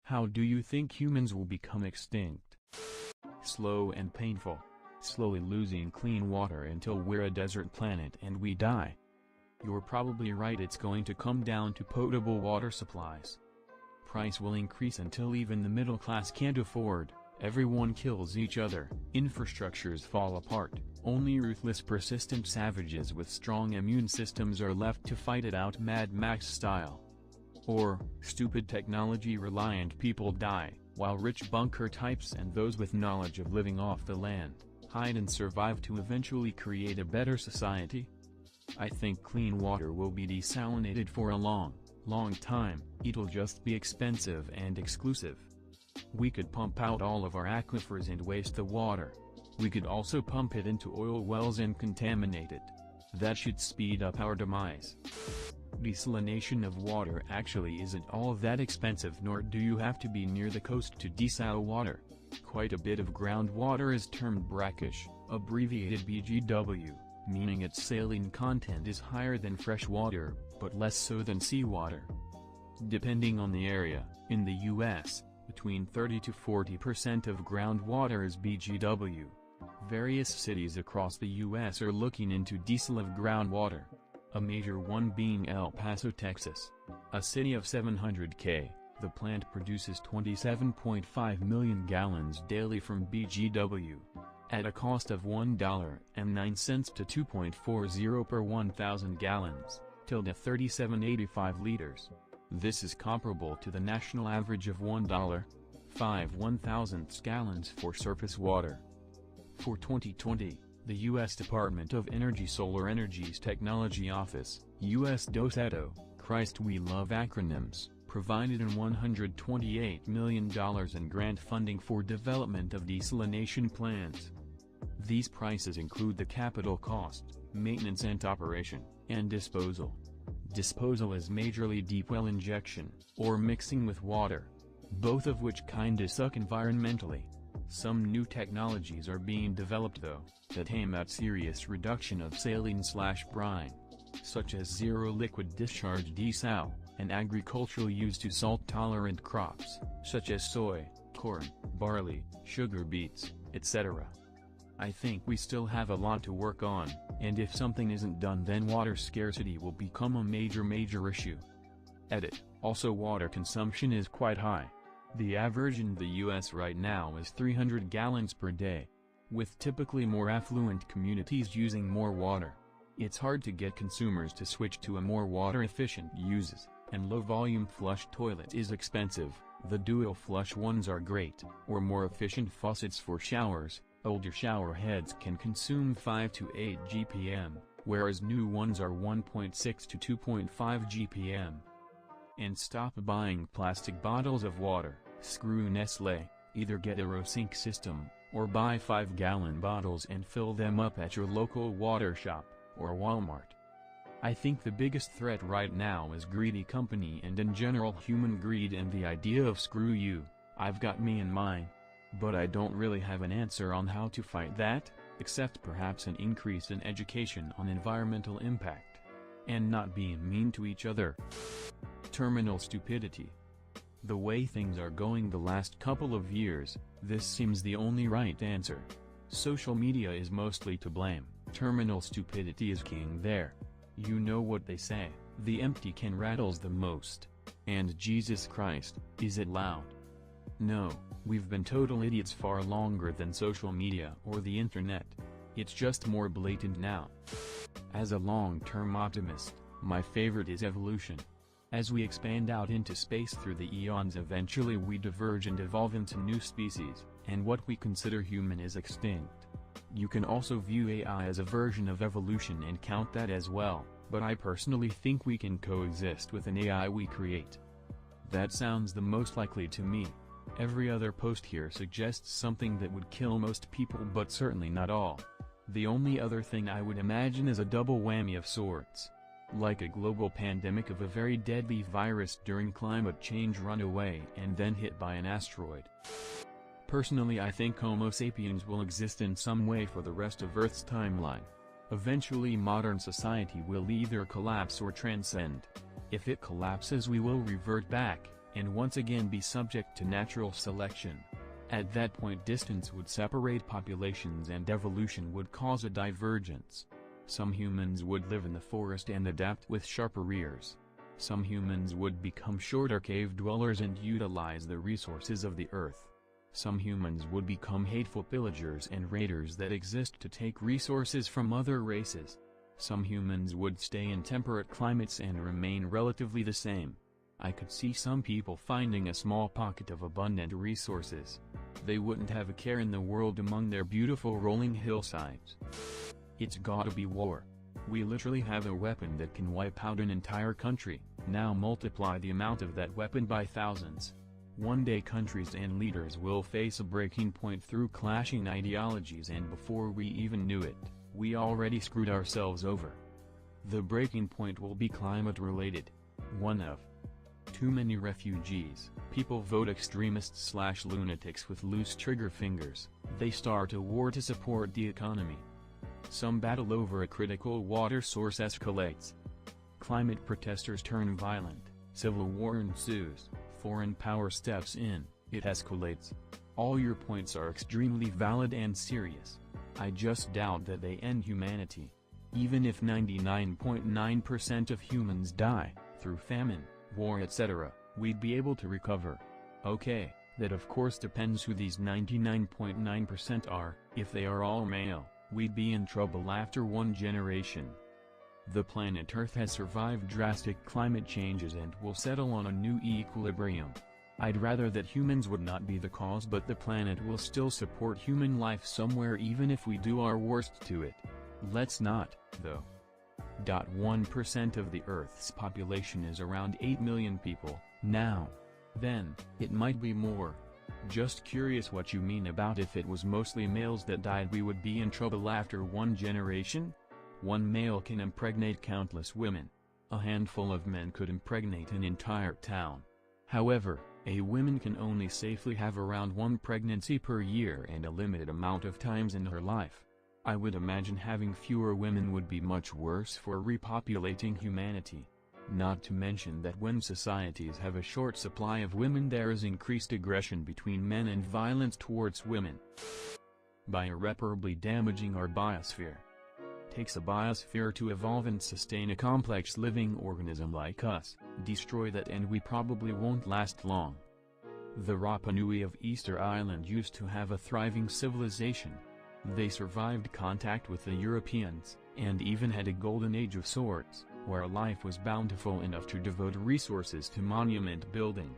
How do you think humans will become extinct? Slow and painful. Slowly losing clean water until we're a desert planet and we die. You're probably right, it's going to come down to potable water supplies. Price will increase until even the middle class can't afford, everyone kills each other, infrastructures fall apart, only ruthless persistent savages with strong immune systems are left to fight it out Mad Max style. Or, stupid technology-reliant people die, while rich bunker types and those with knowledge of living off the land, hide and survive to eventually create a better society? I think clean water will be desalinated for a long time, it'll just be expensive and exclusive. We could pump out all of our aquifers and waste the water. We could also pump it into oil wells and contaminate it. That should speed up our demise. Desalination of water actually isn't all that expensive, nor do you have to be near the coast to desal water. Quite a bit of groundwater is termed brackish, abbreviated BGW, meaning its saline content is higher than fresh water, but less so than seawater. Depending on the area, in the US, between 30 to 40% of groundwater is BGW. Various cities across the US are looking into desal of groundwater. A major one being El Paso, Texas. A city of 700,000, the plant produces 27.5 million gallons daily from BGW. At a cost of $1.09 to $2.40 per 1,000 gallons, tilde 3785 liters. This is comparable to the national average of $1.05 1,000 gallons for surface water. For 2020, the U.S. Department of Energy Solar Energy's Technology Office, U.S. DOSETO, Christ we love acronyms, provided in $128 million in grant funding for development of desalination plants. These prices include the capital cost, maintenance and operation, and disposal. Disposal is majorly deep well injection, or mixing with water, both of which kinda suck environmentally. Some new technologies are being developed though, that aim at serious reduction of saline/brine, such as zero liquid discharge desal, and agricultural use to salt-tolerant crops, such as soy, corn, barley, sugar beets, etc. I think we still have a lot to work on, and if something isn't done then water scarcity will become a major issue. Edit. Also, water consumption is quite high. The average in the US right now is 300 gallons per day. With typically more affluent communities using more water, it's hard to get consumers to switch to a more water-efficient uses, and low-volume flush toilet is expensive. The dual flush ones are great, or more efficient faucets for showers. Older shower heads can consume 5 to 8 GPM, whereas new ones are 1.6 to 2.5 GPM. And stop buying plastic bottles of water. Screw Nestle, either get a RoSync system, or buy 5-gallon bottles and fill them up at your local water shop, or Walmart. I think the biggest threat right now is greedy company and in general human greed and the idea of screw you, I've got me and mine. But I don't really have an answer on how to fight that, except perhaps an increase in education on environmental impact. And not being mean to each other. Terminal stupidity. The way things are going the last couple of years, this seems the only right answer. Social media is mostly to blame, terminal stupidity is king there. You know what they say, the empty can rattles the most. And Jesus Christ, is it loud? No, we've been total idiots far longer than social media or the internet. It's just more blatant now. As a long-term optimist, my favorite is evolution. As we expand out into space through the eons, eventually we diverge and evolve into new species, and what we consider human is extinct. You can also view AI as a version of evolution and count that as well, but I personally think we can coexist with an AI we create. That sounds the most likely to me. Every other post here suggests something that would kill most people, but certainly not all. The only other thing I would imagine is a double whammy of sorts. Like a global pandemic of a very deadly virus during climate change runaway and then hit by an asteroid. Personally, I think Homo sapiens will exist in some way for the rest of Earth's timeline. Eventually modern society will either collapse or transcend. If it collapses, we will revert back, and once again be subject to natural selection. At that point distance would separate populations and evolution would cause a divergence. Some humans would live in the forest and adapt with sharper ears. Some humans would become shorter cave dwellers and utilize the resources of the earth. Some humans would become hateful pillagers and raiders that exist to take resources from other races. Some humans would stay in temperate climates and remain relatively the same. I could see some people finding a small pocket of abundant resources. They wouldn't have a care in the world among their beautiful rolling hillsides. It's gotta be war. We literally have a weapon that can wipe out an entire country. Now multiply the amount of that weapon by thousands. One day countries and leaders will face a breaking point through clashing ideologies, and before we even knew it, we already screwed ourselves over. The breaking point will be climate-related. One of too many refugees. People vote extremists/lunatics with loose trigger fingers. They start a war to support the economy. Some battle over a critical water source escalates. Climate protesters turn violent. Civil war ensues. Foreign power steps in. It escalates. All your points are extremely valid and serious. I just doubt that they end humanity. Even if 99.9% of humans die, through famine, war etc., we'd be able to recover. Okay, that of course depends who these 99.9% are. If they are all male, we'd be in trouble after one generation. The planet Earth has survived drastic climate changes and will settle on a new equilibrium. I'd rather that humans would not be the cause, but the planet will still support human life somewhere even if we do our worst to it. Let's not, though. 1% of the Earth's population is around 8 million people, now. Then, it might be more. Just curious what you mean about if it was mostly males that died we would be in trouble after one generation? One male can impregnate countless women. A handful of men could impregnate an entire town. However, a woman can only safely have around one pregnancy per year and a limited amount of times in her life. I would imagine having fewer women would be much worse for repopulating humanity. Not to mention that when societies have a short supply of women there is increased aggression between men and violence towards women. By irreparably damaging our biosphere. Takes a biosphere to evolve and sustain a complex living organism like us. Destroy that and we probably won't last long. The Rapa Nui of Easter Island used to have a thriving civilization. They survived contact with the Europeans, and even had a golden age of sorts, where life was bountiful enough to devote resources to monument building.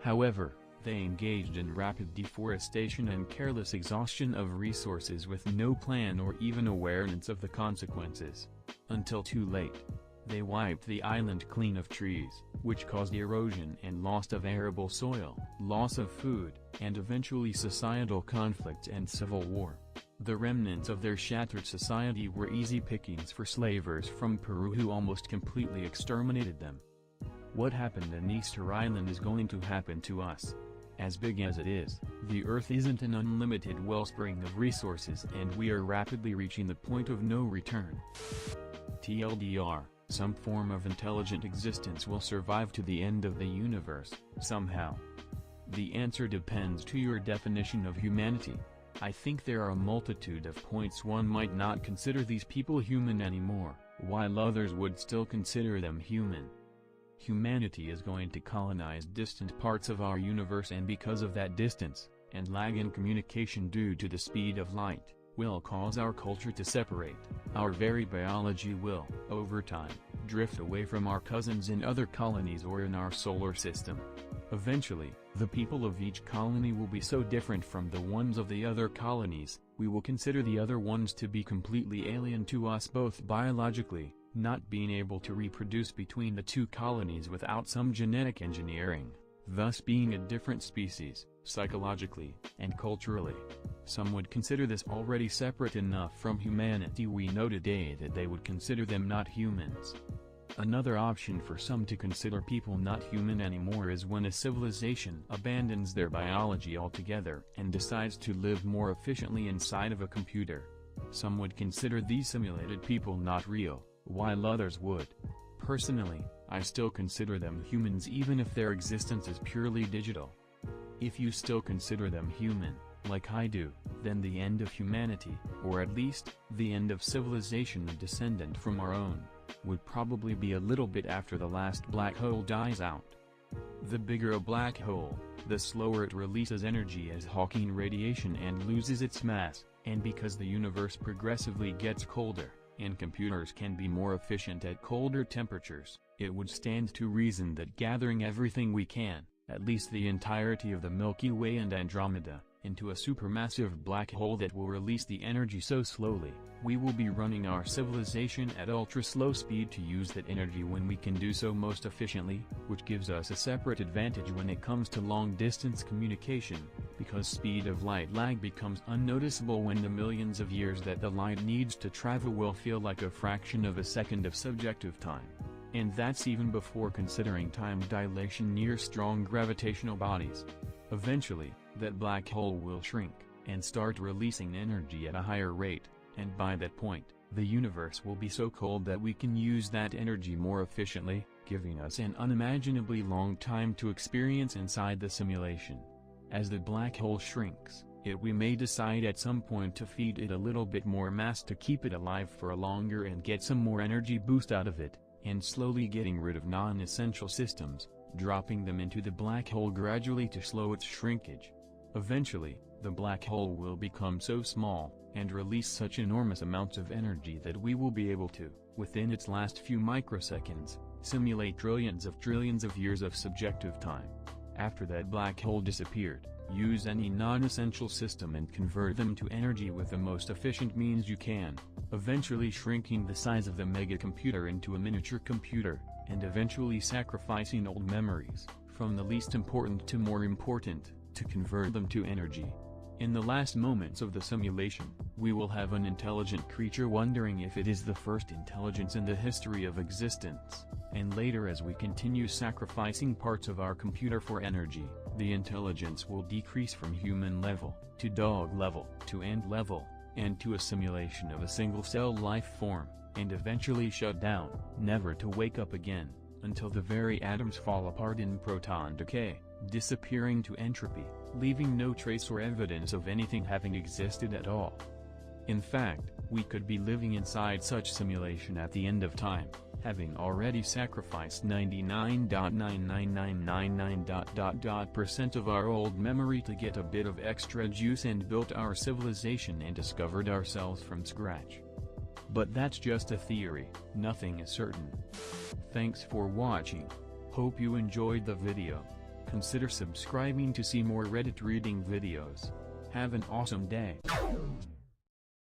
However, they engaged in rapid deforestation and careless exhaustion of resources with no plan or even awareness of the consequences. Until too late. They wiped the island clean of trees, which caused erosion and loss of arable soil, loss of food, and eventually societal conflict and civil war. The remnants of their shattered society were easy pickings for slavers from Peru who almost completely exterminated them. What happened in Easter Island is going to happen to us. As big as it is, the Earth isn't an unlimited wellspring of resources and we are rapidly reaching the point of no return. TLDR, some form of intelligent existence will survive to the end of the universe, somehow. The answer depends to your definition of humanity. I think there are a multitude of points one might not consider these people human anymore, while others would still consider them human. Humanity is going to colonize distant parts of our universe, and because of that distance, and lag in communication due to the speed of light, will cause our culture to separate. Our very biology will, over time, drift away from our cousins in other colonies or in our solar system. Eventually, the people of each colony will be so different from the ones of the other colonies, we will consider the other ones to be completely alien to us both biologically, not being able to reproduce between the two colonies without some genetic engineering, thus being a different species, psychologically, and culturally. Some would consider this already separate enough from humanity we know today that they would consider them not humans. Another option for some to consider people not human anymore is when a civilization abandons their biology altogether and decides to live more efficiently inside of a computer. Some would consider these simulated people not real, while others would. Personally, I still consider them humans even if their existence is purely digital. If you still consider them human, like I do, then the end of humanity, or at least, the end of civilization descendant from our own, would probably be a little bit after the last black hole dies out. The bigger a black hole, the slower it releases energy as Hawking radiation and loses its mass, and because the universe progressively gets colder, and computers can be more efficient at colder temperatures, it would stand to reason that gathering everything we can, at least the entirety of the Milky Way and Andromeda, into a supermassive black hole that will release the energy so slowly, we will be running our civilization at ultra-slow speed to use that energy when we can do so most efficiently, which gives us a separate advantage when it comes to long-distance communication, because speed of light lag becomes unnoticeable when the millions of years that the light needs to travel will feel like a fraction of a second of subjective time. And that's even before considering time dilation near strong gravitational bodies. Eventually, that black hole will shrink, and start releasing energy at a higher rate, and by that point, the universe will be so cold that we can use that energy more efficiently, giving us an unimaginably long time to experience inside the simulation. As the black hole shrinks, we may decide at some point to feed it a little bit more mass to keep it alive for longer and get some more energy boost out of it, and slowly getting rid of non-essential systems, dropping them into the black hole gradually to slow its shrinkage. Eventually, the black hole will become so small, and release such enormous amounts of energy that we will be able to, within its last few microseconds, simulate trillions of years of subjective time. After that black hole disappeared, use any non-essential system and convert them to energy with the most efficient means you can, eventually shrinking the size of the mega-computer into a miniature computer, and eventually sacrificing old memories, from the least important to more important, to convert them to energy. In the last moments of the simulation, we will have an intelligent creature wondering if it is the first intelligence in the history of existence, and later as we continue sacrificing parts of our computer for energy, the intelligence will decrease from human level, to dog level, to ant level, and to a simulation of a single-cell life form, and eventually shut down, never to wake up again, until the very atoms fall apart in proton decay, disappearing to entropy, leaving no trace or evidence of anything having existed at all. In fact, we could be living inside such simulation at the end of time, having already sacrificed 99.99999% of our old memory to get a bit of extra juice and built our civilization and discovered ourselves from scratch. But that's just a theory, nothing is certain. Thanks for watching. Hope you enjoyed the video. Consider subscribing to see more Reddit reading videos. Have an awesome day.